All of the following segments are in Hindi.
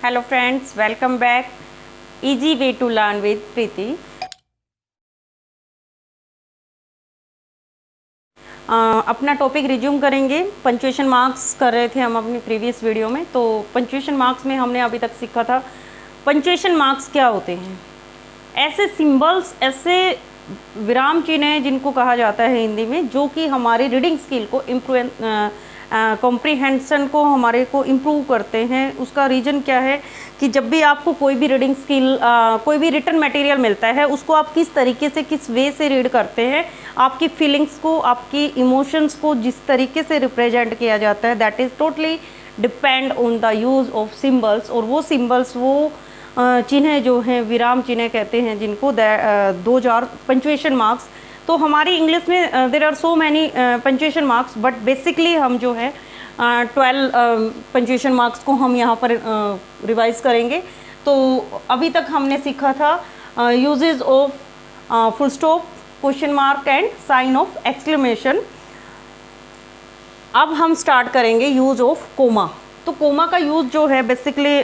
Hello friends, welcome back. Easy way to learn with Preeti. अपना टॉपिक रिज्यूम करेंगे। पंक्चुएशन मार्क्स कर रहे थे हम अपनी प्रीवियस वीडियो में। तो पंक्चुएशन मार्क्स में हमने अभी तक सीखा था पंक्चुएशन मार्क्स क्या होते हैं। ऐसे सिंबल्स, ऐसे विराम चिन्ह हैं जिनको कहा जाता है हिंदी में, जो कि हमारी रीडिंग स्किल को कॉम्प्रीहेंशन को हमारे को इम्प्रूव करते हैं। उसका रीज़न क्या है कि जब भी आपको कोई भी रीडिंग स्किल, कोई भी रिटन मटेरियल मिलता है, उसको आप किस तरीके से, किस वे से रीड करते हैं, आपकी फीलिंग्स को, आपकी इमोशंस को जिस तरीके से रिप्रेजेंट किया जाता है, that is totally depend on the use of symbols. और वो सिम्बल्स, वो चिन्ह जो हैं, विराम चिन्ह कहते हैं जिनको, दोज आर पंक्चुएशन मार्क्स। तो हमारी इंग्लिश में there are so many punctuation marks, but basically हम जो है 12 पंक्चुएशन मार्क्स को हम यहाँ पर रिवाइज करेंगे। तो अभी तक हमने सीखा था uses of full stop, question mark and sign of exclamation. अब हम स्टार्ट करेंगे यूज ऑफ कोमा। तो कोमा का यूज़ जो है बेसिकली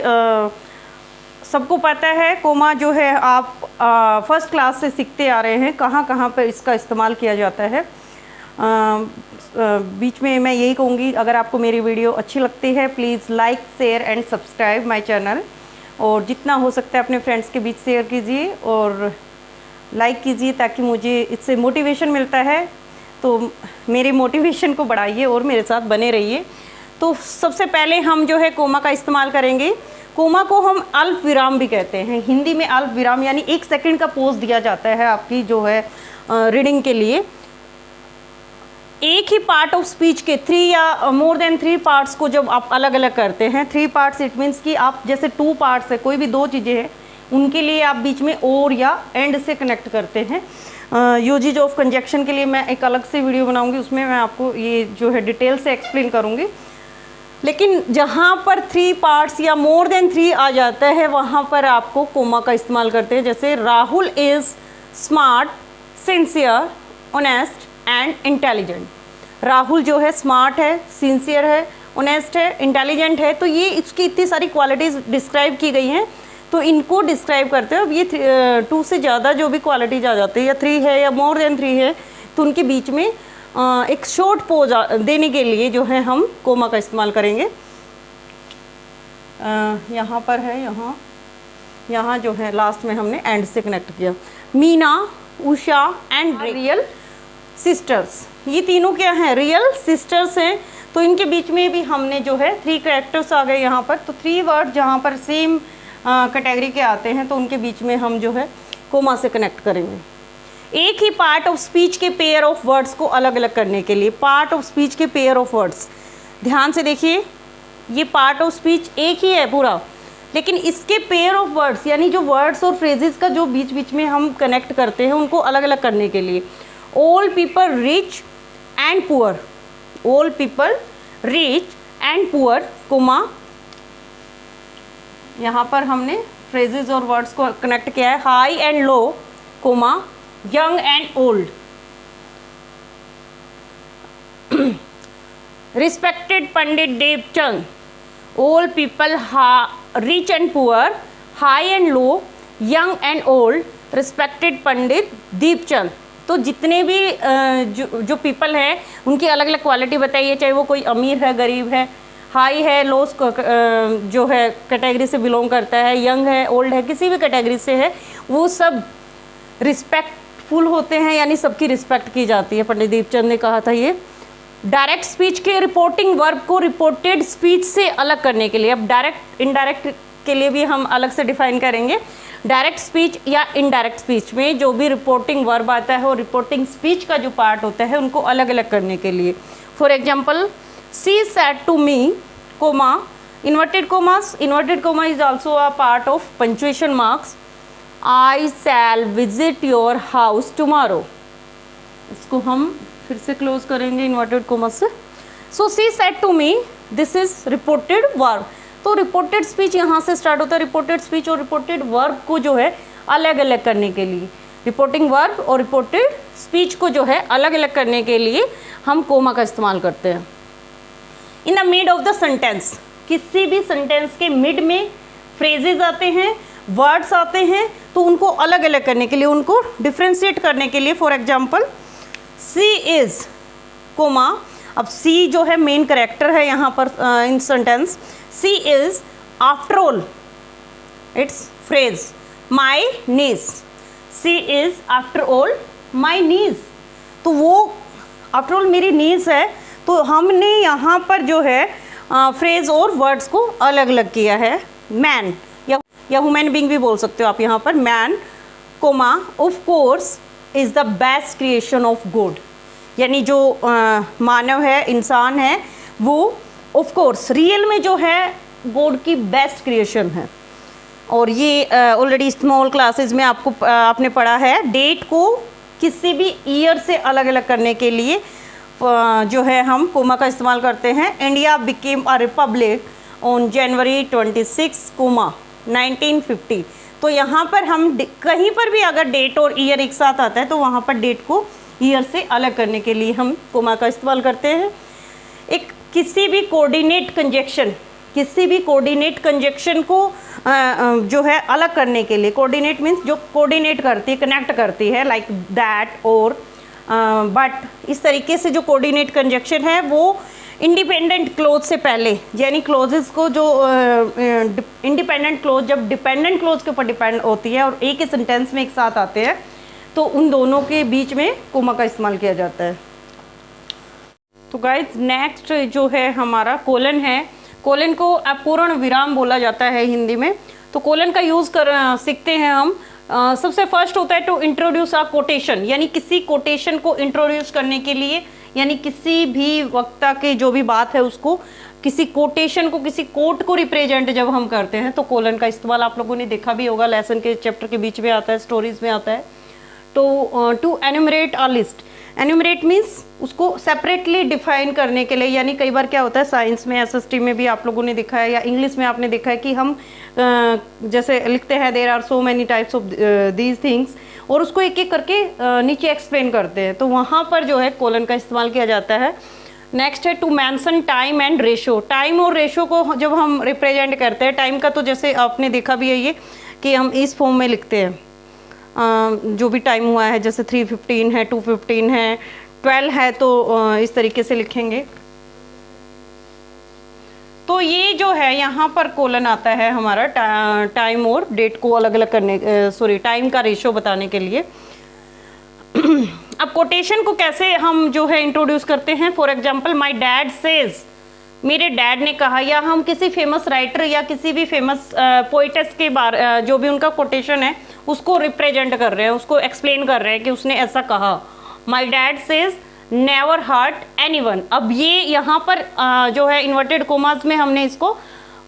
सबको पता है। कोमा जो है आप फर्स्ट क्लास से सीखते आ रहे हैं, कहाँ कहाँ पर इसका इस्तेमाल किया जाता है। बीच में मैं यही कहूँगी, अगर आपको मेरी वीडियो अच्छी लगती है please like, share and subscribe my channel, और जितना हो सकता है अपने फ्रेंड्स के बीच शेयर कीजिए और लाइक कीजिए, ताकि मुझे इससे मोटिवेशन मिलता है। तो मेरे मोटिवेशन को बढ़ाइए और मेरे साथ बने रहिए। तो सबसे पहले हम जो है कोमा का इस्तेमाल करेंगे। कोमा को हम अल्प विराम भी कहते हैं। हिंदी में अल्प विराम यानी 1 सेकंड का पोज दिया जाता है आपकी जो है रीडिंग के लिए। एक ही पार्ट ऑफ स्पीच के 3 या मोर देन 3 पार्ट्स को जब आप अलग अलग करते हैं, 3 पार्ट्स इट मीन्स कि आप जैसे 2 पार्ट्स है, कोई भी 2 चीज़ें हैं, उनके लिए आप बीच में और या एंड से कनेक्ट करते हैं। यूजेज ऑफ कंजक्शन के लिए मैं एक अलग से वीडियो बनाऊंगी, उसमें मैं आपको ये जो है डिटेल से एक्सप्लेन करूंगी। लेकिन जहाँ पर 3 पार्ट्स या मोर देन 3 आ जाता है, वहाँ पर आपको कोमा का इस्तेमाल करते हैं। जैसे Rahul is smart, sincere, honest and intelligent. Rahul जो है स्मार्ट है, सिंसियर है, ऑनेस्ट है, इंटेलिजेंट है। तो ये इसकी इतनी सारी क्वालिटीज़ डिस्क्राइब की गई हैं। तो इनको डिस्क्राइब करते हैं। अब ये 2 से ज़्यादा जो भी क्वालिटीज आ जाती है, या 3 है या मोर देन 3 है, तो उनके बीच में एक शॉर्ट पोज देने के लिए जो है हम कोमा का इस्तेमाल करेंगे। यहाँ पर है, यहाँ जो है लास्ट में हमने एंड से कनेक्ट किया। Meena, Usha and real sisters, ये तीनों क्या हैं? रियल सिस्टर्स हैं। तो इनके बीच में भी हमने जो है 3 कैरेक्टर्स आ गए यहाँ पर। तो 3 वर्ड जहाँ पर सेम कैटेगरी के आते हैं, तो उनके बीच में हम जो है कोमा से कनेक्ट करेंगे। एक ही पार्ट ऑफ स्पीच के पेयर ऑफ वर्ड्स को अलग अलग करने के लिए, पार्ट ऑफ स्पीच के पेयर ऑफ वर्ड्स, ध्यान से देखिए, ये पार्ट ऑफ स्पीच एक ही है पूरा, लेकिन इसके पेयर ऑफ वर्ड्स यानी जो वर्ड्स और फ्रेजेस का जो बीच बीच में हम कनेक्ट करते हैं, उनको अलग अलग करने के लिए। All people rich and poor, all people rich and poor, comma, यहाँ पर हमने फ्रेजेस और वर्ड्स को कनेक्ट किया है। High and low, comma, young and old, respected Pandit Devchand, all people rich and poor, high and low, young and old, respected Pandit Deepchand. तो जितने भी जो पीपल हैं, उनकी अलग अलग क्वालिटी बताइए, चाहे वो कोई अमीर है, गरीब है, हाई है, लो जो है कैटेगरी से बिलोंग करता है, यंग है, ओल्ड है, किसी भी कैटेगरी से है, वो सब रिस्पेक्टफुल होते हैं, यानी सबकी रिस्पेक्ट की जाती है। पंडित दीपचंद ने कहा था ये। डायरेक्ट स्पीच के रिपोर्टिंग वर्ब को रिपोर्टेड स्पीच से अलग करने के लिए, अब डायरेक्ट इनडायरेक्ट के लिए भी हम अलग से डिफाइन करेंगे। डायरेक्ट स्पीच या इनडायरेक्ट स्पीच में जो भी रिपोर्टिंग वर्ब आता है और रिपोर्टिंग स्पीच का जो पार्ट होता है, उनको अलग अलग करने के लिए। For example, she said to me, comma, inverted commas, inverted comma is also a part of punctuation marks. I shall visit your house tomorrow. इसको हम फिर से क्लोज करेंगे इन्वर्टेड कोमा से। So she said to me, this is reported verb. तो रिपोर्टेड स्पीच यहाँ से स्टार्ट होता है। रिपोर्टेड स्पीच और रिपोर्टेड वर्ब को जो है अलग अलग करने के लिए, रिपोर्टिंग वर्ब और रिपोर्टेड स्पीच को जो है अलग अलग करने के लिए हम कोमा का इस्तेमाल करते हैं। In the mid of the sentence, किसी भी सेंटेंस के मिड में फ्रेजेस आते हैं, वर्ड्स आते हैं, तो उनको अलग अलग करने के लिए, उनको डिफ्रेंशिएट करने के लिए, for example she is comma, अब सी जो है मेन करेक्टर है यहाँ पर in sentence, she is after all it's phrase my niece, she is after all my niece, तो वो आफ्टर ऑल मेरी नीज है, तो हमने यहाँ पर जो है फ्रेज और वर्ड्स को अलग अलग किया है। मैन या ह्यूमन बीइंग भी बोल सकते हो आप यहाँ पर, man comma of course is the best creation of God, यानी जो मानव है, इंसान है, वो ऑफ कोर्स रियल में जो है गॉड की बेस्ट क्रिएशन है। और ये ऑलरेडी स्मॉल क्लासेस में आपने पढ़ा है, डेट को किसी भी ईयर से अलग अलग करने के लिए जो है हम कोमा का इस्तेमाल करते हैं। India became a republic on January 26 comma 1950, तो यहाँ पर हम कहीं पर भी अगर डेट और ईयर एक साथ आता है तो वहाँ पर डेट को ईयर से अलग करने के लिए हम कोमा का इस्तेमाल करते हैं। एक किसी भी कोऑर्डिनेट कंजक्शन को जो है अलग करने के लिए, कोऑर्डिनेट मीन्स जो कोऑर्डिनेट करती है, कनेक्ट करती है, लाइक दैट और बट, इस तरीके से जो कोऑर्डिनेट कंजक्शन है वो इंडिपेंडेंट क्लोज से पहले, यानी क्लोजेस को जो इंडिपेंडेंट क्लोज जब डिपेंडेंट क्लोज के ऊपर डिपेंड होती है और एक ही सेंटेंस में एक साथ आते हैं, तो उन दोनों के बीच में कोमा का इस्तेमाल किया जाता है। तो गाइज नेक्स्ट जो है हमारा कोलन है। कोलन को अपूर्ण विराम बोला जाता है हिंदी में। तो कोलन का यूज़ सीखते हैं हम। सबसे फर्स्ट होता है टू इंट्रोड्यूस अ कोटेशन, यानी किसी कोटेशन को इंट्रोड्यूस करने के लिए, यानी किसी भी वक्ता के जो भी बात है उसको, किसी कोटेशन को, किसी कोट को रिप्रेजेंट जब हम करते हैं तो कोलन का इस्तेमाल आप लोगों ने देखा भी होगा, लेसन के चैप्टर के बीच में आता है, स्टोरीज में आता है। तो to enumerate a list, enumerate means उसको सेपरेटली डिफाइन करने के लिए, यानी कई बार क्या होता है साइंस में, एसएसटी में भी आप लोगों ने देखा है या इंग्लिश में आपने देखा है कि हम जैसे लिखते हैं there are so many types of these things, और उसको एक एक करके नीचे एक्सप्लेन करते हैं, तो वहाँ पर जो है कोलन का इस्तेमाल किया जाता है। नेक्स्ट है to mention time and ratio, time और रेशो को जब हम रिप्रेजेंट करते हैं, टाइम का तो जैसे आपने देखा भी है ये कि हम इस फॉर्म में लिखते हैं, जो भी टाइम हुआ है, जैसे 3:15 है, 2:15 है, 12 है, तो इस तरीके से लिखेंगे। तो ये जो है यहाँ पर कोलन आता है हमारा टाइम और डेट को अलग अलग करने, टाइम का रेशो बताने के लिए। अब कोटेशन को कैसे हम जो है इंट्रोड्यूस करते हैं, for example my dad says, मेरे डैड ने कहा, या हम किसी फेमस राइटर या किसी भी फेमस पोइटेस के बारे जो भी उनका कोटेशन है उसको रिप्रेजेंट कर रहे हैं, उसको एक्सप्लेन कर रहे हैं कि उसने ऐसा कहा। My dad says never hurt anyone, अब ये यहाँ पर जो है इन्वर्टेड कोमास में हमने इसको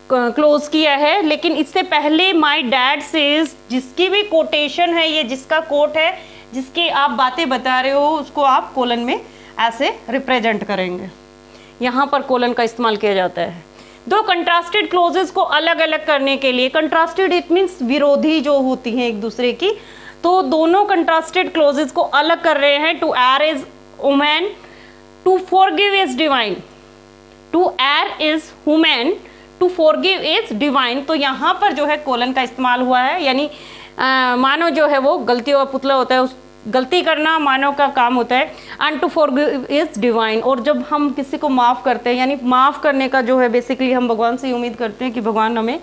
क्लोज किया है, लेकिन इससे पहले माई डैड सेज जिसकी भी कोटेशन है, ये जिसका कोट है, जिसकी आप बातें बता रहे हो, उसको आप कोलन में ऐसे रिप्रेजेंट करेंगे। यहाँ पर कोलन का इस्तेमाल किया जाता है। दो कंट्रास्टेड क्लोजेस को अलग अलग करने के लिए, कंट्रास्टेड इट मीन्स विरोधी जो होती हैं एक दूसरे की, तो दोनों कंट्रास्टेड क्लोजेस को अलग कर रहे हैं। To err is human, to forgive is divine, to err is human, to forgive is divine, तो यहाँ पर जो है कोलन का इस्तेमाल हुआ है, यानी मानव जो है वो गलती और पुतला होता है, उस गलती करना मानव का काम होता है, and to forgive is divine, और जब हम किसी को माफ़ करते हैं, यानी माफ़ करने का जो है बेसिकली हम भगवान से उम्मीद करते हैं कि भगवान हमें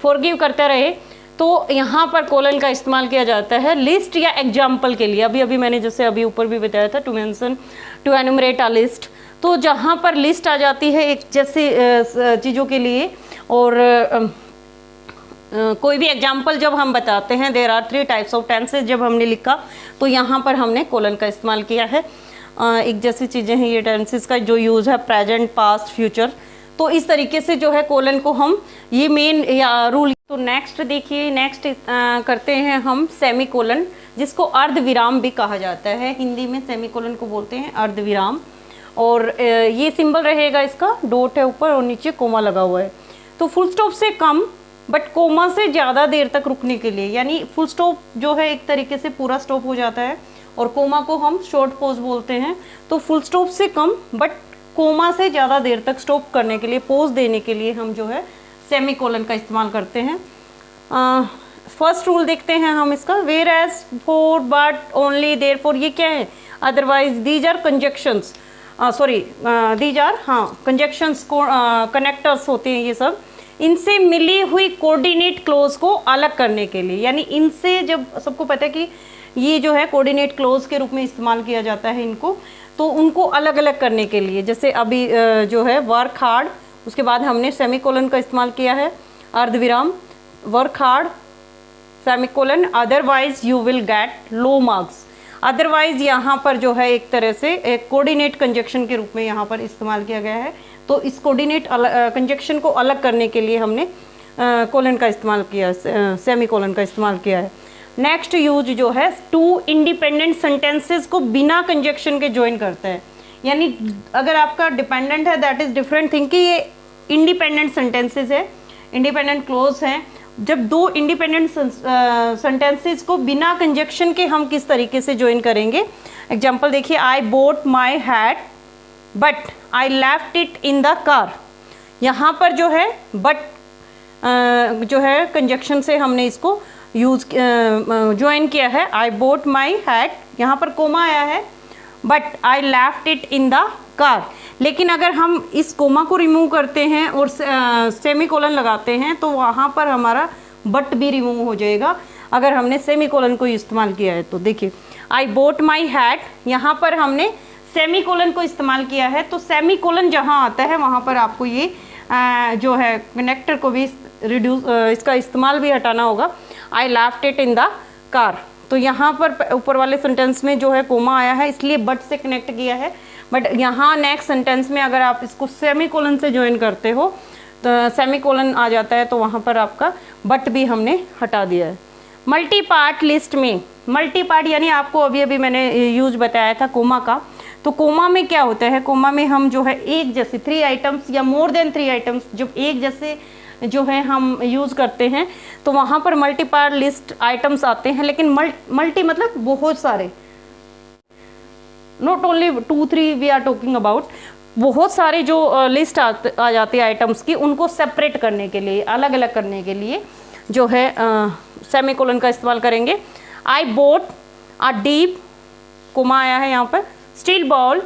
फॉरगिव करते रहे, तो यहाँ पर कोलन का इस्तेमाल किया जाता है लिस्ट या एग्जाम्पल के लिए। अभी मैंने जैसे अभी ऊपर भी बताया था, to mention, to enumerate a list, तो जहाँ पर लिस्ट आ जाती है एक जैसे चीज़ों के लिए, और कोई भी एग्जाम्पल जब हम बताते हैं, there are 3 types of tenses जब हमने लिखा, तो यहाँ पर हमने कोलन का इस्तेमाल किया है। एक जैसी चीज़ें हैं ये टेंसेज का जो यूज़ है, प्रेजेंट, पास्ट, फ्यूचर, तो इस तरीके से जो है कोलन को हम, ये मेन रूल। तो नेक्स्ट देखिए, नेक्स्ट करते हैं हम सेमी कोलन, जिसको अर्धविराम भी कहा जाता है। हिंदी में सेमी कोलन को बोलते हैं अर्धविराम, और ये सिंबल रहेगा इसका, डॉट है ऊपर और नीचे कोमा लगा हुआ है। तो फुल स्टॉप से कम बट कोमा से ज़्यादा देर तक रुकने के लिए, यानी फुल स्टॉप जो है एक तरीके से पूरा स्टॉप हो जाता है, और कोमा को हम शॉर्ट पॉज बोलते हैं। तो फुल स्टॉप से कम बट कोमा से ज़्यादा देर तक स्टॉप करने के लिए, पॉज देने के लिए हम जो है सेमी कोलन का इस्तेमाल करते हैं। फर्स्ट रूल देखते हैं हम इसका, whereas for but only therefore, ये क्या है, otherwise, these are conjunctions, sorry these are, हाँ कंजक्शंस को कनेक्टर्स होते हैं ये सब, इनसे मिली हुई कोऑर्डिनेट क्लोज को अलग करने के लिए, यानी इनसे, जब सबको पता है कि ये जो है कोऑर्डिनेट क्लोज के रूप में इस्तेमाल किया जाता है इनको, तो उनको अलग अलग करने के लिए, जैसे अभी जो है वर्क हार्ड, उसके बाद हमने सेमीकोलन का इस्तेमाल किया है, अर्धविराम, work hard semicolon, otherwise you will get low marks. Otherwise यहाँ पर जो है एक तरह से एक कोऑर्डिनेट कंजक्शन के रूप में यहाँ पर इस्तेमाल किया गया है, तो इस कोऑर्डिनेट कंजक्शन को अलग करने के लिए हमने कोलन का इस्तेमाल किया, सेमीकोलन का इस्तेमाल किया है। नेक्स्ट यूज जो है, टू इंडिपेंडेंट सेंटेंसेस को बिना कंजक्शन के ज्वाइन करता है, यानी अगर आपका डिपेंडेंट है दैट इज डिफरेंट थिंग, कि ये इंडिपेंडेंट सेंटेंसेस है, इंडिपेंडेंट क्लोज हैं, जब दो इंडिपेंडेंट सेंटेंसेस को बिना कंजक्शन के हम किस तरीके से ज्वाइन करेंगे। एग्जांपल देखिए, I bought my hat but I left it in the car, यहाँ पर जो है बट जो है कंजक्शन से हमने इसको यूज ज्वाइन किया है, आई बोट माई हैट, यहाँ पर कोमा आया है, but I left it in the car. लेकिन अगर हम इस कोमा को रिमूव करते हैं और सेमीकोलन लगाते हैं तो वहाँ पर हमारा बट भी रिमूव हो जाएगा, अगर हमने सेमीकोलन को इस्तेमाल किया है तो। देखिए, आई बोट माई हैट, यहाँ पर हमने सेमीकोलन को इस्तेमाल किया है, तो सेमीकोलन जहाँ आता है वहाँ पर आपको ये जो है कनेक्टर को भी रिड्यूस, इसका इस्तेमाल भी हटाना होगा। आई left it in the car, तो यहाँ पर ऊपर वाले सेंटेंस में जो है कोमा आया है इसलिए बट से कनेक्ट किया है, बट यहाँ नेक्स्ट सेंटेंस में अगर आप इसको सेमीकोलन से ज्वाइन करते हो तो सेमीकोलन आ जाता है, तो वहाँ पर आपका बट भी हमने हटा दिया है। मल्टी पार्ट लिस्ट में, मल्टी पार्ट यानी आपको अभी अभी मैंने यूज बताया था कोमा का, तो कोमा में क्या होता है, कोमा में हम जो है एक जैसे 3 आइटम्स या मोर देन 3 आइटम्स जब एक जैसे जो है हम यूज़ करते हैं तो वहाँ पर मल्टी पार्ट लिस्ट आइटम्स आते हैं, लेकिन मल्टी मतलब बहुत सारे, not only 2-3 we are talking about, बहुत सारे जो लिस्ट आ जाती है आइटम्स की, उनको सेपरेट करने के लिए, अलग अलग करने के लिए जो है सेमीकोलन का इस्तेमाल करेंगे। I bought a deep, comma आया है यहाँ पर, steel bowl,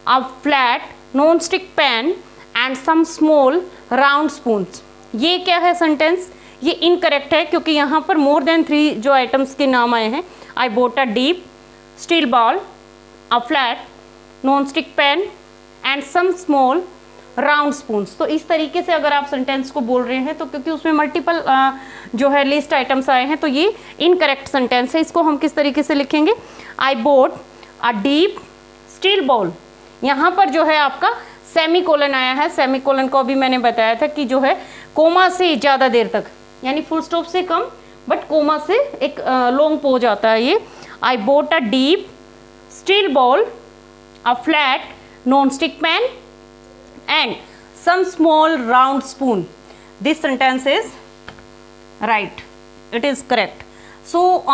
a flat non stick pan and some small round spoons. ये क्या है सेंटेंस, ये इनकरेक्ट है क्योंकि यहाँ पर मोर देन 3 जो आइटम्स के नाम आए हैं, I bought a deep, steel bowl, a flat non stick pan and some small round spoons. तो इस तरीके से अगर आप सेंटेंस को बोल रहे हैं तो क्योंकि उसमें मल्टीपल जो है लिस्ट आइटम्स आए हैं तो ये इनकरेक्ट सेंटेंस है। इसको हम किस तरीके से लिखेंगे, I bought a deep steel bowl, यहाँ पर जो है आपका सेमीकोलन आया है। सेमीकोलन को अभी मैंने बताया था कि जो है कोमा से ज़्यादा देर तक, यानी फुल स्टॉप से कम बट कोमा से एक लॉन्ग पोज आता है ये। I bought a deep steel bowl, a flat non stick pan and some small round spoon. This sentence is right, it is correct. So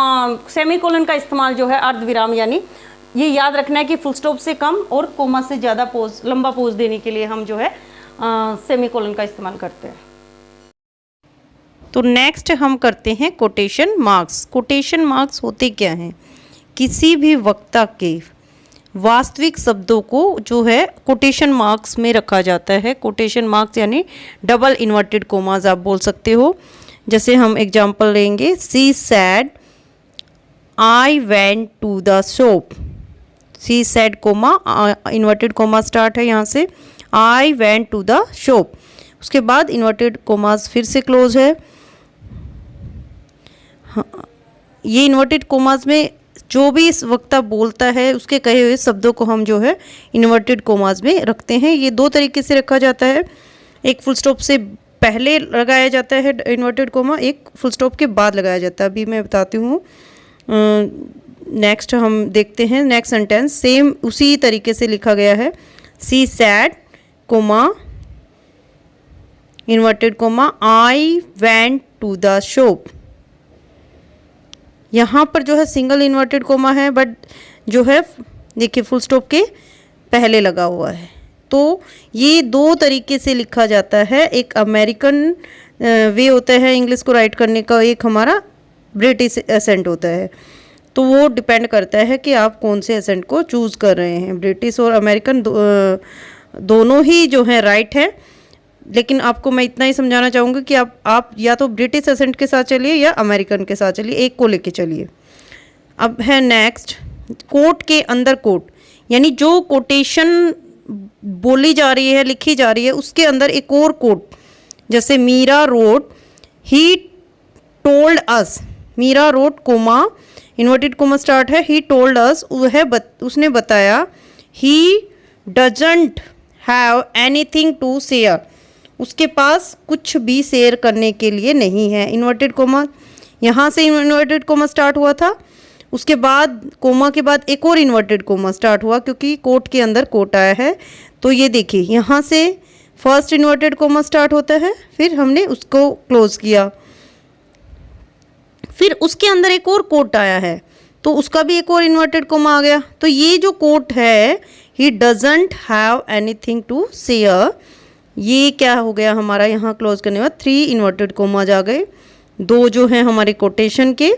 semicolon का इस्तेमाल जो है अर्धविराम, यानी ये याद रखना है कि फुल स्टॉप से कम और कोमा से ज़्यादा पोज, लंबा पोज देने के लिए हम जो है सेमीकोलन का इस्तेमाल करते हैं। तो नेक्स्ट हम करते हैं कोटेशन मार्क्स। कोटेशन मार्क्स होते क्या हैं, किसी भी वक्ता के वास्तविक शब्दों को जो है कोटेशन मार्क्स में रखा जाता है। कोटेशन मार्क्स यानी डबल इन्वर्टेड कोमास आप बोल सकते हो। जैसे हम एग्जांपल लेंगे, she said I went to the shop, she said comma inverted comma start है यहाँ से, I went to the shop, उसके बाद इन्वर्टेड कोमास फिर से क्लोज है। ये इन्वर्टेड कोमास में जो भी इस वक्ता बोलता है उसके कहे हुए शब्दों को हम जो है इन्वर्टेड कोमास में रखते हैं। ये 2 तरीके से रखा जाता है, एक फुल स्टॉप से पहले लगाया जाता है इन्वर्टेड कोमा, एक फुल स्टॉप के बाद लगाया जाता है। अभी मैं बताती हूँ। नेक्स्ट हम देखते हैं, नेक्स्ट सेंटेंस सेम उसी तरीके से लिखा गया है, she said comma inverted comma I went to the shop. यहाँ पर जो है सिंगल इन्वर्टेड कोमा है बट जो है देखिए फुल स्टॉप के पहले लगा हुआ है। तो ये 2 तरीके से लिखा जाता है, एक अमेरिकन वे होता है इंग्लिश को राइट करने का, एक हमारा ब्रिटिश एसेंट होता है। तो वो डिपेंड करता है कि आप कौन से एसेंट को चूज़ कर रहे हैं। ब्रिटिश और अमेरिकन दोनों ही जो है राइट है, लेकिन आपको मैं इतना ही समझाना चाहूँगी कि आप या तो ब्रिटिश एसेंट के साथ चलिए या अमेरिकन के साथ चलिए, एक को लेके चलिए। अब है नेक्स्ट, कोट के अंदर कोट, यानी जो कोटेशन बोली जा रही है, लिखी जा रही है, उसके अंदर एक और कोट, जैसे Meera road he told us, Meera road comma inverted comma start है, ही टोल्ड अस, उसने बताया, he doesn't have anything to share, उसके पास कुछ भी शेयर करने के लिए नहीं है। इन्वर्टेड कोमा, यहाँ से इन्वर्टेड कोमा स्टार्ट हुआ था, उसके बाद कोमा के बाद एक और इन्वर्टेड कोमा स्टार्ट हुआ क्योंकि कोट के अंदर कोट आया है। तो ये देखिए यहाँ से फर्स्ट इन्वर्टेड कोमा स्टार्ट होता है, फिर हमने उसको क्लोज किया, फिर उसके अंदर एक और कोट आया है तो उसका भी एक और इन्वर्टेड कोमा आ गया। तो ये जो कोट है, he doesn't have anything to share, ये क्या हो गया हमारा, यहाँ क्लोज करने के बाद 3 इन्वर्टेड कोमाज आ गए, 2 जो हैं हमारे कोटेशन के,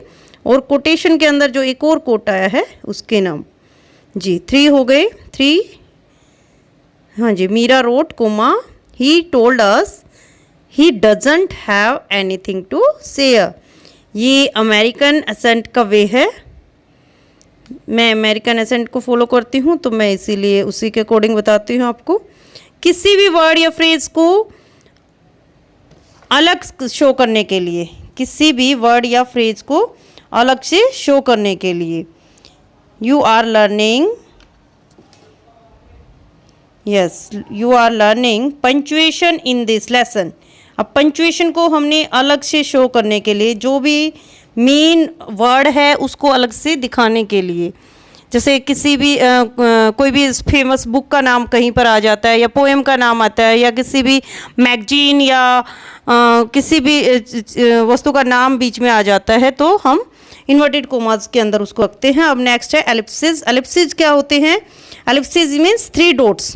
और कोटेशन के अंदर जो एक और कोट आया है उसके नाम जी 3 हो गए। 3, हाँ जी, Meera road comma he told us he doesn't have anything to share. ये अमेरिकन एसेंट का वे है, मैं अमेरिकन एसेंट को फॉलो करती हूँ तो मैं इसीलिए उसी के अकॉर्डिंग बताती हूँ आपको। किसी भी वर्ड या फ्रेज को अलग शो करने के लिए, किसी भी वर्ड या फ्रेज को अलग से शो करने के लिए, you are learning, yes you are learning punctuation in this lesson. अब पंक्चुएशन को हमने अलग से शो करने के लिए, जो भी मेन वर्ड है उसको अलग से दिखाने के लिए, जैसे किसी भी कोई भी फेमस बुक का नाम कहीं पर आ जाता है या पोएम का नाम आता है या किसी भी मैगजीन या किसी भी वस्तु का नाम बीच में आ जाता है तो हम इन्वर्टेड कोमास के अंदर उसको रखते हैं। अब नेक्स्ट है एलिप्सिस। एलिप्सिस क्या होते हैं? Ellipsis means 3 dots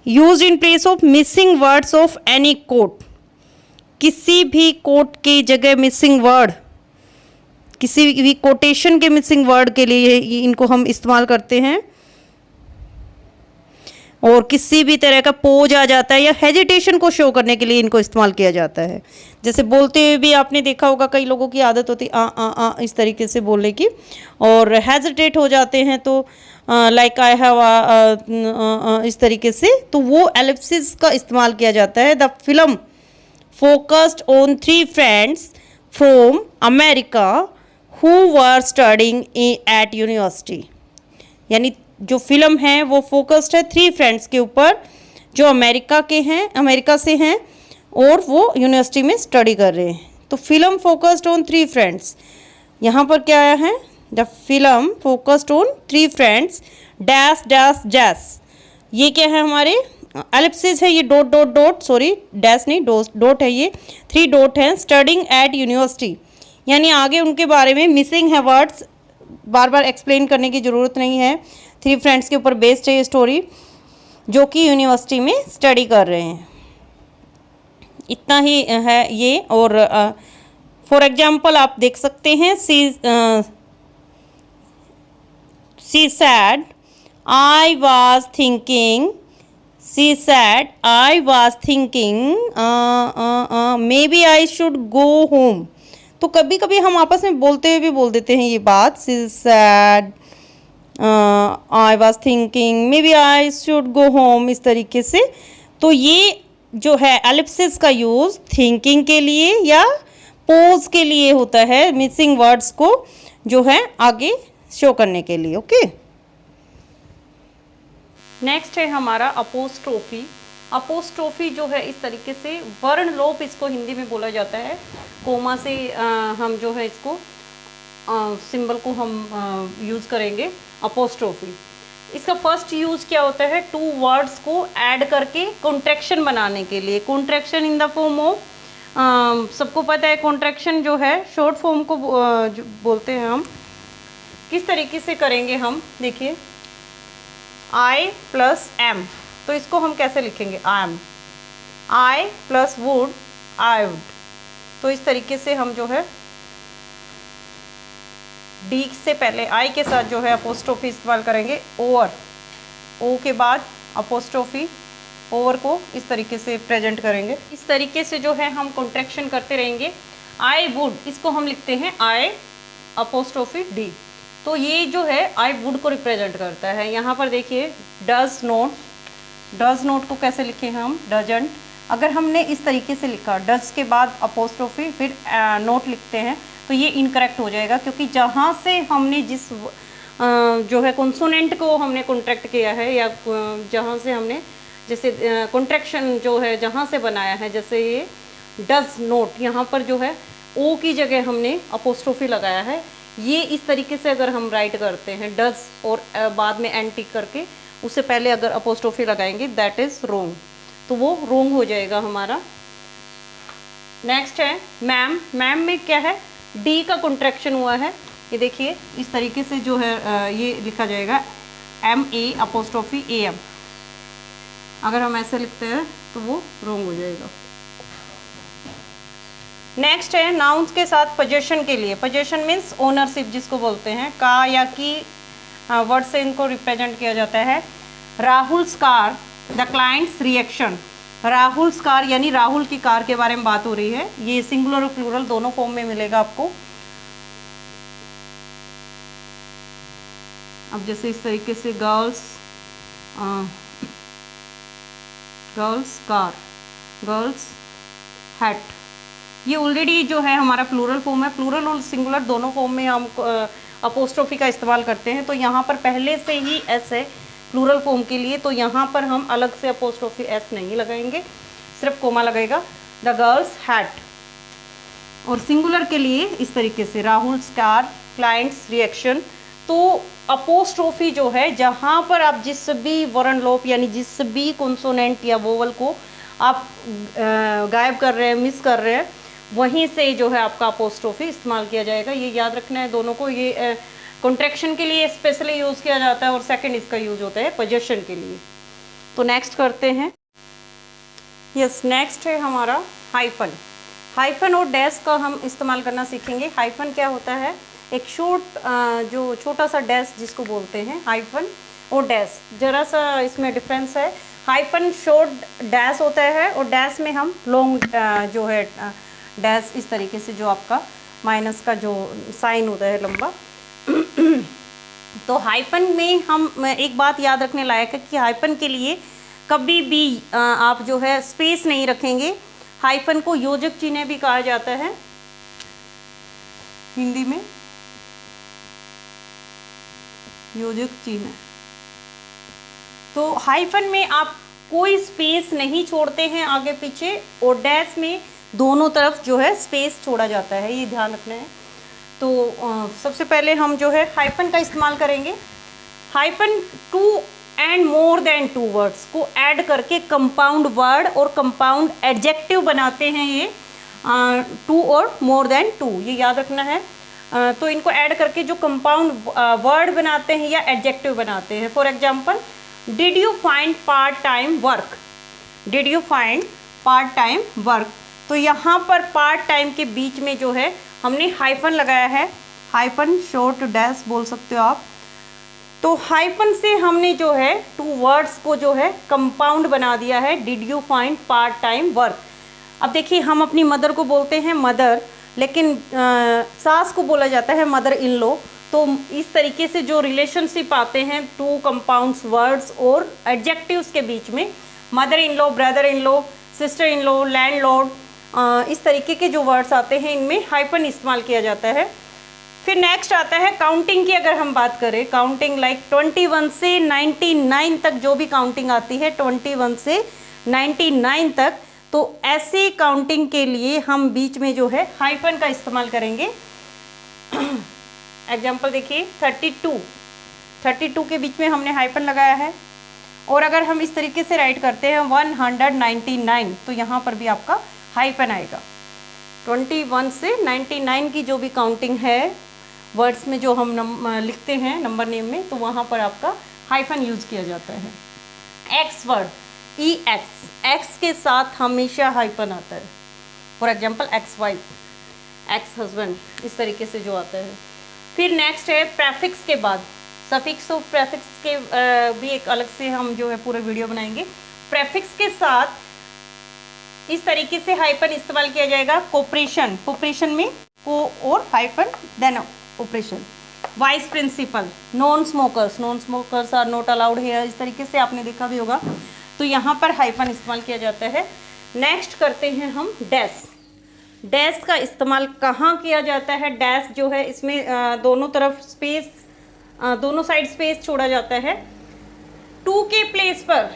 used in place of missing words of any quote. किसी भी कोट की जगह मिसिंग वर्ड, किसी भी कोटेशन के मिसिंग वर्ड के लिए इनको हम इस्तेमाल करते हैं। और किसी भी तरह का पोज आ जाता है या हेजिटेशन को शो करने के लिए इनको इस्तेमाल किया जाता है। जैसे बोलते हुए भी आपने देखा होगा कई लोगों की आदत होती है आ इस तरीके से बोलने की, और हेजिटेट हो जाते हैं तो लाइक आई हैव इस तरीके से, तो वो एलिप्सिस का इस्तेमाल किया जाता है। The film focused on 3 friends from America who were studying at university. यानी जो फिल्म है वो फोकस्ड है 3 फ्रेंड्स के ऊपर जो अमेरिका से हैं और वो यूनिवर्सिटी में स्टडी कर रहे हैं। तो फिल्म फोकस्ड ऑन 3 फ्रेंड्स, यहाँ पर क्या आया है? The film focused on 3 friends dash dash dash. ये क्या है? हमारे एलिप्सिस है, ये dot dot dot, sorry dash नहीं डॉट है, ये 3 डॉट हैं। स्टडिंग एट यूनिवर्सिटी, यानी आगे उनके बारे में मिसिंग है वर्ड्स, बार बार एक्सप्लेन करने की ज़रूरत नहीं है। 3 फ्रेंड्स के ऊपर बेस्ड है ये स्टोरी, जो कि यूनिवर्सिटी में स्टडी कर रहे हैं। इतना ही है ये। और फॉर एग्जांपल आप देख सकते हैं, she said I was thinking, she said I was thinking maybe I should go home. तो कभी कभी हम आपस में बोलते हुए भी बोल देते हैं ये बात, she said I was thinking maybe I should go home, इस तरीके से। तो ये जो है एलिप्सिस का यूज़ थिंकिंग के लिए या पोज के लिए होता है, मिसिंग वर्ड्स को जो है आगे शो करने के लिए। ओके, नेक्स्ट है हमारा अपोस्ट्रोफी। अपोस्ट्रोफी जो है इस तरीके से वर्ण लोप इसको हिंदी में बोला जाता है। कोमा से हम जो है इसको सिंबल को हम यूज़ करेंगे अपोस्ट्रोफी। इसका फर्स्ट यूज़ क्या होता है? 2 वर्ड्स को ऐड करके कॉन्ट्रैक्शन बनाने के लिए। Contraction in the form of, सबको पता है कॉन्ट्रैक्शन जो है शॉर्ट फॉर्म को बोलते हैं हम। किस तरीके से करेंगे हम? देखिए, I प्लस M, तो इसको हम कैसे लिखेंगे? आई प्लस वुड आई वुड। तो इस तरीके से हम जो है डी से पहले आई के साथ जो है अपोस्ट्रोफी इस्तेमाल करेंगे, ओवर, ओ के बाद अपोस्ट्रोफी, ओवर को इस तरीके से प्रेजेंट करेंगे। इस तरीके से जो है हम कॉन्ट्रैक्शन करते रहेंगे। आई वुड, इसको हम लिखते हैं आई अपोस्ट्रोफी डी। तो ये जो है आई वुड को रिप्रेजेंट करता है। यहाँ पर देखिए डज नॉट, डज नॉट को कैसे लिखे हम, डजंट। अगर हमने इस तरीके से लिखा डज के बाद अपोस्ट्रोफी फिर नोट लिखते हैं तो ये इनकरेक्ट हो जाएगा, क्योंकि जहाँ से हमने जिस जो है कॉन्सोनेंट को हमने कॉन्ट्रैक्ट किया है या जहाँ से हमने जैसे कॉन्ट्रैक्शन जो है जहाँ से बनाया है, जैसे ये डज नोट, यहाँ पर जो है ओ की जगह हमने अपोस्ट्रोफी लगाया है। ये इस तरीके से अगर हम राइट करते हैं डज और बाद में एन टिक करके उससे पहले अगर अपोस्ट्रोफी लगाएंगे दैट इज़ रोंग, तो वो रोंग हो जाएगा हमारा। नेक्स्ट है मैम। मैम में क्या है, डी का कॉन्ट्रैक्शन हुआ है। ये देखिए इस तरीके से जो है ये लिखा जाएगा M A apostrophe A M. अगर हम ऐसे लिखते हैं तो वो रोंग हो जाएगा। नेक्स्ट है नाउन्स के साथ पोजेशन के लिए। पोजेशन मीन्स ओनरशिप जिसको बोलते हैं, का या की वर्ड से इनको रिप्रेजेंट किया जाता है। Rahul's car, the clients reaction. Rahul's car यानी राहुल की कार के बारे में बात हो रही है। ये सिंगुलर और प्लूरल दोनों फॉर्म में मिलेगा आपको। अब जैसे इस तरीके से girls, girls car, girls hat, ये ऑलरेडी जो है हमारा प्लूरल फॉर्म है। प्लूरल और सिंगुलर दोनों फॉर्म में हम अपोस्ट्रोफी का इस्तेमाल करते हैं। तो यहाँ पर पहले से ही एस है प्लूरल फॉर्म के लिए, तो यहाँ पर हम अलग से अपोस्ट्रोफी एस नहीं लगाएंगे, सिर्फ कोमा लगेगा। The girls hat. और सिंगुलर के लिए इस तरीके से राहुल कार, क्लाइंट्स रिएक्शन। तो अपोस्ट्रोफी जो है जहाँ पर आप जिस भी वर्ण लोप यानी जिस भी कॉन्सोनेंट या वोवल को आप गायब कर रहे हैं, मिस कर रहे हैं, वहीं से जो है आपका अपोस्ट्रोफी इस्तेमाल किया जाएगा। ये याद रखना है दोनों को। ये कॉन्ट्रैक्शन के लिए स्पेशली यूज़ किया जाता है और सेकंड इसका यूज होता है पोजेशन के लिए। तो नेक्स्ट करते हैं। यस, नेक्स्ट है हमारा हाइफन। हाइफन और डैश का हम इस्तेमाल करना सीखेंगे। हाइफन क्या होता है, एक जो छोटा सा डैश जिसको बोलते हैं। हाइफन और डैश जरा सा इसमें डिफरेंस है। हाइफन शॉर्ट डैश होता है और डैश में हम लॉन्ग जो है डैश इस तरीके से जो आपका माइनस का जो साइन होता है लंबा। तो हाइफन में हम एक बात याद रखने लायक है कि हाइफन के लिए कभी भी आप जो है स्पेस नहीं रखेंगे। हाइफन को योजक चिन्ह भी कहा जाता है हिंदी में, योजक चिन्ह। तो हाइफन में आप कोई स्पेस नहीं छोड़ते हैं आगे पीछे, और डैश में दोनों तरफ जो है स्पेस छोड़ा जाता है, ये ध्यान रखना है। तो सबसे पहले हम जो है हाइफन का इस्तेमाल करेंगे। Hyphen two and more than two words को ऐड करके कंपाउंड वर्ड और कंपाउंड एडजेक्टिव बनाते हैं। ये टू और मोर देन टू, ये याद रखना है। तो इनको ऐड करके जो कंपाउंड वर्ड बनाते हैं या एडजेक्टिव बनाते हैं। For example, did you find part time work, did you find part time work. तो यहाँ पर पार्ट टाइम के बीच में जो है हमने हाइफन लगाया है। हाइफन शॉर्ट डैश बोल सकते हो आप। तो हाइफन से हमने जो है टू वर्ड्स को जो है कंपाउंड बना दिया है, did you find part time work. अब देखिए, हम अपनी मदर को बोलते हैं मदर, लेकिन सास को बोला जाता है मदर इन लॉ। तो इस तरीके से जो रिलेशनशिप आते हैं टू कंपाउंड्स वर्ड्स और एडजेक्टिव्स के बीच में, mother in law, brother in law, sister in law, landlord, इस तरीके के जो वर्ड्स आते हैं इनमें हाइफन इस्तेमाल किया जाता है। फिर नेक्स्ट आता है काउंटिंग की। अगर हम बात करें काउंटिंग, लाइक 21 से 99 तक जो भी काउंटिंग आती है, 21 से 99 तक, तो ऐसे काउंटिंग के लिए हम बीच में जो है हाइफन का इस्तेमाल करेंगे। एग्जाम्पल देखिए, 32 के बीच में हमने हाइफन लगाया है। और अगर हम इस तरीके से राइट करते हैं 199, तो यहाँ पर भी आपका हाइफन आएगा। 21 से 99 की जो भी काउंटिंग है वर्ड्स में जो हम लिखते हैं नंबर नेम में, तो वहाँ पर आपका हाइफन यूज़ किया जाता है। एक्स वर्ड, EX, एक्स के साथ हमेशा हाइफन आता है। For example ex wife, ex husband, इस तरीके से जो आता है। फिर नेक्स्ट है प्रेफिक्स के बाद सफिक्स और प्रेफिक्स के भी एक अलग से हम जो है पूरे वीडियो बनाएंगे। प्रेफिक्स के साथ इस तरीके से हाइफन इस्तेमाल किया जाएगा। कोपरेशन, कोपरेशन में को और hyphen then operation. Vice principal, non smokers are not allowed here, इस तरीके से आपने देखा भी होगा, तो यहाँ पर हाइफन इस्तेमाल किया जाता है। नेक्स्ट करते हैं हम डैश। डैश का इस्तेमाल कहाँ किया जाता है? डैश जो है इसमें दोनों तरफ स्पेस, दोनों साइड स्पेस छोड़ा जाता है। टू के प्लेस पर,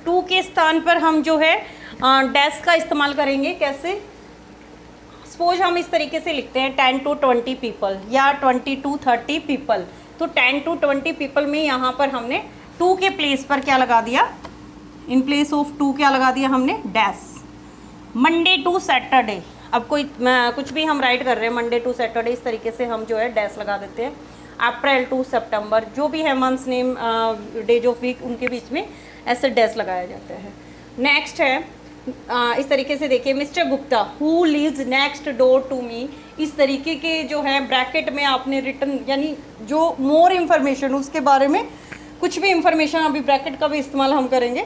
टू के स्थान पर हम जो है डैश का इस्तेमाल करेंगे। कैसे? सपोज हम इस तरीके से लिखते हैं 10 to 20 पीपल या 20 to 30 पीपल, तो 10 to 20 पीपल में यहाँ पर हमने टू के प्लेस पर क्या लगा दिया? इन प्लेस ऑफ टू क्या लगा दिया हमने? डैश। मंडे टू सैटरडे, अब कोई कुछ भी हम राइट कर रहे हैं मंडे टू सैटरडे, इस तरीके से हम जो है डैश लगा देते हैं। अप्रैल टू सितंबर, जो भी है months name, days of week, उनके बीच में ऐसे डैश लगाया जाता है। नेक्स्ट है इस तरीके से देखिए, mister Gupta who lives next door to me, इस तरीके के जो है ब्रैकेट में आपने रिटर्न, यानी जो मोर इन्फॉर्मेशन उसके बारे में कुछ भी इंफॉर्मेशन, अभी ब्रैकेट का भी इस्तेमाल हम करेंगे।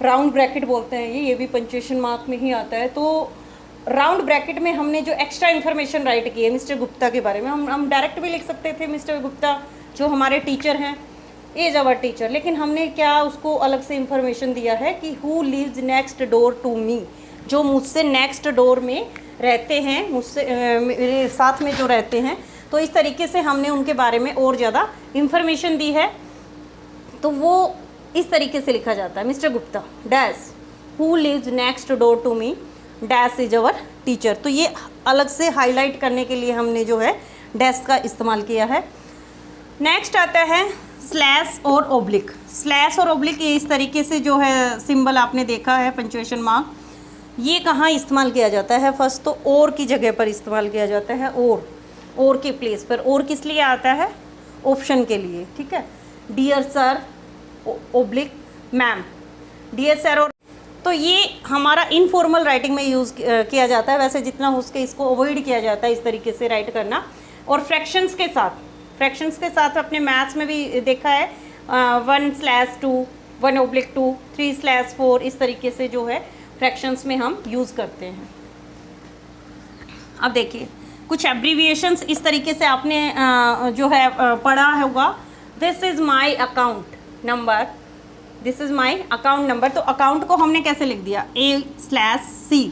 राउंड ब्रैकेट बोलते हैं ये भी पंक्चुएशन मार्क में ही आता है। तो राउंड ब्रैकेट में हमने जो एक्स्ट्रा इन्फॉर्मेशन राइट की है मिस्टर गुप्ता के बारे में, हम डायरेक्ट भी लिख सकते थे मिस्टर गुप्ता जो हमारे टीचर हैं, इज आवर टीचर, लेकिन हमने क्या उसको अलग से इन्फॉर्मेशन दिया है कि who lives next door to me, जो मुझसे नेक्स्ट डोर में रहते हैं, मुझसे मेरे साथ में जो रहते हैं, तो इस तरीके से हमने उनके बारे में और ज़्यादा इन्फॉर्मेशन दी है। तो वो इस तरीके से लिखा जाता है, mister Gupta dash who lives next door to me dash is our teacher. तो ये अलग से हाईलाइट करने के लिए हमने जो है डैश का इस्तेमाल किया है। नेक्स्ट आता है स्लैश और ओब्लिक। स्लैश और ओब्लिक ये इस तरीके से जो है सिंबल आपने देखा है, पंक्चुएशन मार्क, ये कहाँ इस्तेमाल किया जाता है? फर्स्ट तो और की जगह पर इस्तेमाल किया जाता है, और के प्लेस पर। और किस लिए आता है? ऑप्शन के लिए, ठीक है। Dear sir oblique ma'am, dear sir. और तो ये हमारा इनफॉर्मल राइटिंग में यूज़ किया जाता है, वैसे जितना हो सके इसको अवॉइड किया जाता है इस तरीके से राइट करना। और फ्रैक्शंस के साथ अपने मैथ्स में भी देखा है 1/2, 1/2, 3/4, इस तरीके से जो है फ्रैक्शंस में हम यूज़ करते हैं। अब देखिए कुछ एब्रीविएशंस इस तरीके से आपने जो है पढ़ा होगा। This is my account number, this is my account number. तो अकाउंट को हमने कैसे लिख दिया? A/C।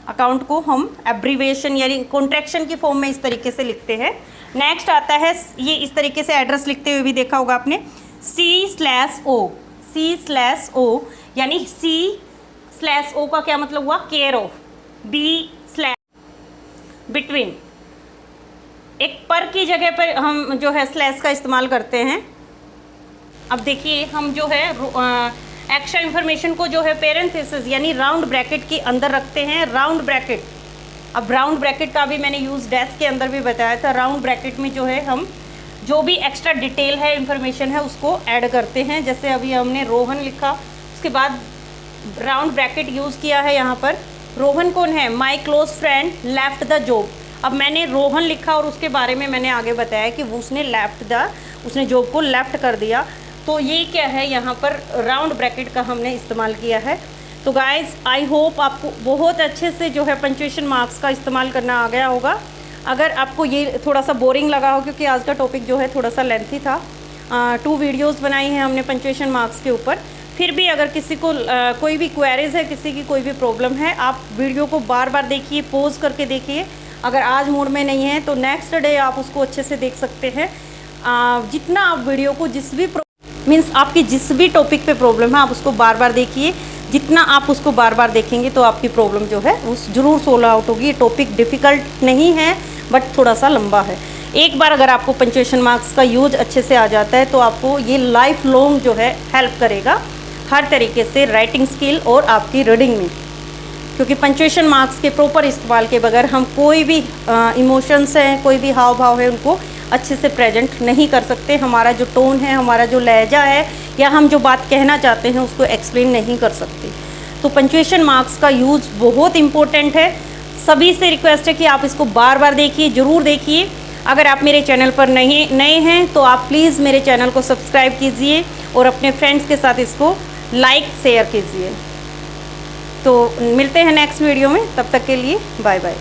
अकाउंट को हम एब्रीविएशन यानी कॉन्ट्रैक्शन की फॉर्म में इस तरीके से लिखते हैं। नेक्स्ट आता है, ये इस तरीके से एड्रेस लिखते हुए भी देखा होगा आपने, C/O, C/O, यानी C/O का क्या मतलब हुआ? Care of. B/ बिटवीन, एक पर की जगह पर हम जो है स्लैश का इस्तेमाल करते हैं। अब देखिए हम जो है एक्स्ट्रा इन्फॉर्मेशन को जो है पेरेंथेसिस यानी राउंड ब्रैकेट के अंदर रखते हैं। राउंड ब्रैकेट, अब राउंड ब्रैकेट का भी मैंने यूज़ डैश के अंदर भी बताया था। राउंड ब्रैकेट में जो है हम जो भी एक्स्ट्रा डिटेल है, इन्फॉर्मेशन है, उसको ऐड करते हैं। जैसे अभी हमने रोहन लिखा, उसके बाद राउंड ब्रैकेट यूज़ किया है यहाँ पर। रोहन कौन है? My close friend left the job. अब मैंने रोहन लिखा और उसके बारे में मैंने आगे बताया कि उसने जॉब को लेफ्ट कर दिया। तो ये क्या है, यहाँ पर राउंड ब्रैकेट का हमने इस्तेमाल किया है। तो गाइज़ आई होप आपको बहुत अच्छे से जो है पंक्चुएशन मार्क्स का इस्तेमाल करना आ गया होगा। अगर आपको ये थोड़ा सा बोरिंग लगा हो, क्योंकि आज का टॉपिक जो है थोड़ा सा लेंथी था, 2 वीडियोस बनाई हैं हमने पंक्चुएशन मार्क्स के ऊपर। फिर भी अगर किसी को कोई भी क्वेरीज है, किसी की कोई भी प्रॉब्लम है, आप वीडियो को बार बार देखिए, पॉज करके देखिए। अगर आज मूड में नहीं है तो नेक्स्ट डे आप उसको अच्छे से देख सकते हैं। जितना आप वीडियो को आपकी जिस भी टॉपिक पे प्रॉब्लम है आप उसको बार बार देखिए। जितना आप उसको बार बार देखेंगे तो आपकी प्रॉब्लम जो है उस ज़रूर सोल्व आउट होगी। ये टॉपिक डिफ़िकल्ट नहीं है बट थोड़ा सा लंबा है। एक बार अगर आपको पंक्चुएशन मार्क्स का यूज अच्छे से आ जाता है तो आपको ये लाइफ लॉन्ग जो है हेल्प करेगा हर तरीके से, राइटिंग स्किल और आपकी रीडिंग में। क्योंकि पंक्चुएशन मार्क्स के प्रॉपर इस्तेमाल के बगैर हम कोई भी इमोशंस हैं, कोई भी हाव भाव है, उनको अच्छे से प्रेजेंट नहीं कर सकते। हमारा जो टोन है, हमारा जो लहजा है, या हम जो बात कहना चाहते हैं उसको एक्सप्लेन नहीं कर सकते। तो पंक्चुएशन मार्क्स का यूज़ बहुत इम्पोर्टेंट है। सभी से रिक्वेस्ट है कि आप इसको बार बार देखिए, ज़रूर देखिए। अगर आप मेरे चैनल पर नए हैं तो आप प्लीज़ मेरे चैनल को सब्सक्राइब कीजिए और अपने फ्रेंड्स के साथ इसको लाइक शेयर कीजिए। तो मिलते हैं नेक्स्ट वीडियो में, तब तक के लिए बाय बाय।